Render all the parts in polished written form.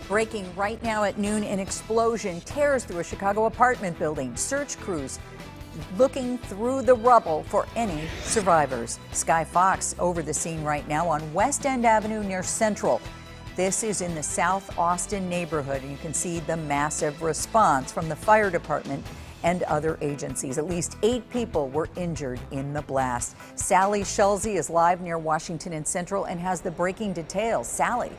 Breaking right now at noon, an explosion tears through a Chicago apartment building. Search crews looking through the rubble for any survivors. Sky Fox over the scene right now on West End Avenue near Central. This is in the South Austin neighborhood, and you can see the massive response from the fire department and other agencies. At least 8 people were injured in the blast. Sally Schulze is live near Washington and Central and has the breaking details. Sally.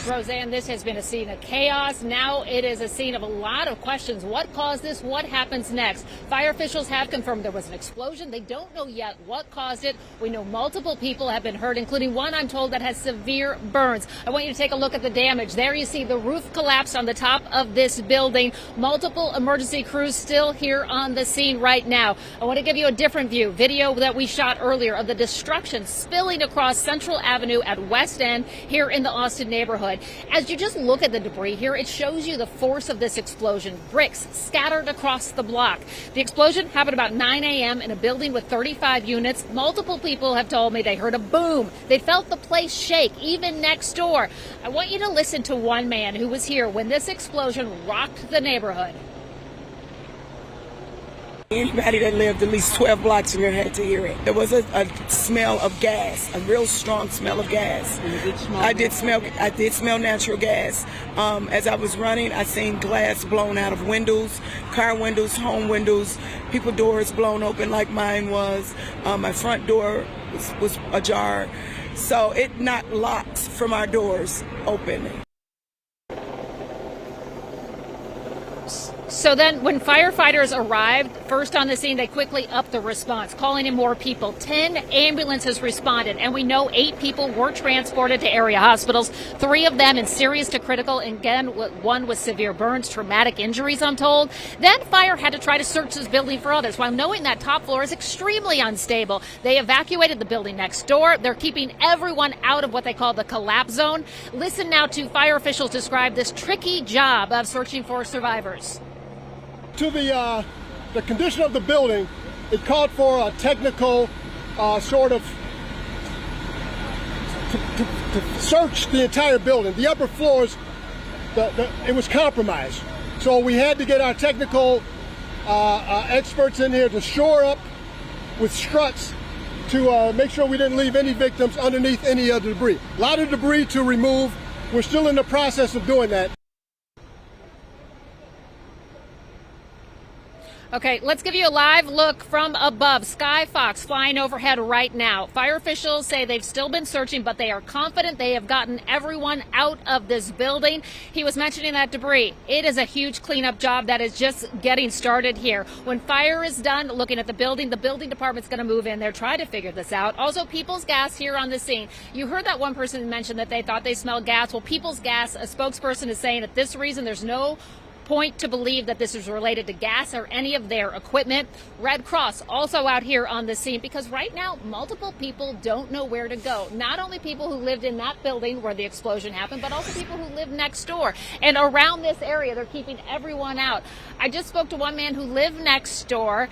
Roseanne, this has been a scene of chaos. Now it is a scene of a lot of questions. What caused this? What happens next? Fire officials have confirmed there was an explosion. They don't know yet what caused it. We know multiple people have been hurt, including one, I'm told, that has severe burns. I want you to take a look at the damage. There you see the roof collapsed on the top of this building. Multiple emergency crews still here on the scene right now. I want to give you a different view. Video that we shot earlier of the destruction spilling across Central Avenue at West End here in the Austin neighborhood. As you just look at the debris here, it shows you the force of this explosion. Bricks scattered across the block. The explosion happened about 9 a.m. in a building with 35 units. Multiple people have told me they heard a boom. They felt the place shake, even next door. I want you to listen to one man who was here when this explosion rocked the neighborhood. Anybody that lived at least 12 blocks from here had to hear it. There was a smell of gas, a real strong smell of gas. I did smell natural gas. As I was running, I seen glass blown out of windows, car windows, home windows, people doors blown open like mine was. My front door was ajar. So it knocked locks from our doors open. So then when firefighters arrived first on the scene, they quickly upped the response, calling in more people. 10 ambulances responded, and we know 8 people were transported to area hospitals, 3 of them in serious to critical, and again, one with severe burns, traumatic injuries, I'm told. Then fire had to try to search this building for others, while knowing that top floor is extremely unstable. They evacuated the building next door. They're keeping everyone out of what they call the collapse zone. Listen now to fire officials describe this tricky job of searching for survivors. To the condition of the building, it called for a technical sort of to search the entire building. The upper floors, it was compromised. So we had to get our technical experts in here to shore up with struts to make sure we didn't leave any victims underneath any of the debris. A lot of debris to remove. We're still in the process of doing that. Okay, let's give you a live look from above. Sky Fox flying overhead right now. Fire officials say they've still been searching, but they are confident they have gotten everyone out of this building. He was mentioning that debris. It is a huge cleanup job that is just getting started here. When fire is done looking at the building department's going to move in there, try to figure this out. Also, People's Gas here on the scene. You heard that one person mention that they thought they smelled gas. Well, People's Gas, a spokesperson, is saying at this reason there's no point to believe that this is related to gas or any of their equipment. Red Cross also out here on the scene because right now multiple people don't know where to go. Not only people who lived in that building where the explosion happened, but also people who live next door. And around this area, they're keeping everyone out. I just spoke to one man who lived next door.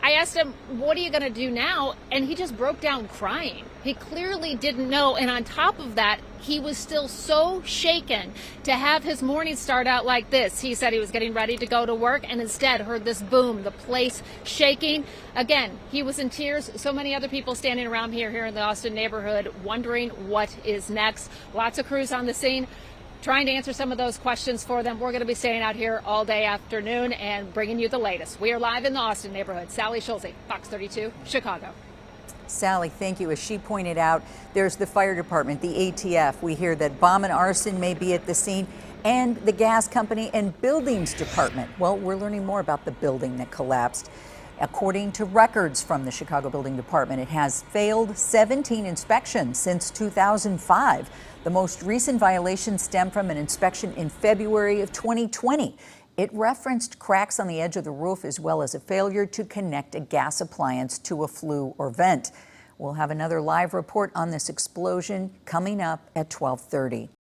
I asked him, what are you going to do now? And he just broke down crying. He clearly didn't know. And on top of that, he was still so shaken to have his morning start out like this. He said he was getting ready to go to work and instead heard this boom, the place shaking. Again, he was in tears. So many other people standing around here in the Austin neighborhood wondering what is next. Lots of crews on the scene trying to answer some of those questions for them. We're going to be staying out here all day afternoon and bringing you the latest. We are live in the Austin neighborhood. Sally Schulze, Fox 32, Chicago. Sally, thank you. As she pointed out, there's the fire department, the ATF. We hear that bomb and arson may be at the scene, and the gas company and buildings department. Well, we're learning more about the building that collapsed. According to records from the Chicago Building Department, it has failed 17 inspections since 2005. The most recent violation stemmed from an inspection in February of 2020. It referenced cracks on the edge of the roof as well as a failure to connect a gas appliance to a flue or vent. We'll have another live report on this explosion coming up at 12:30.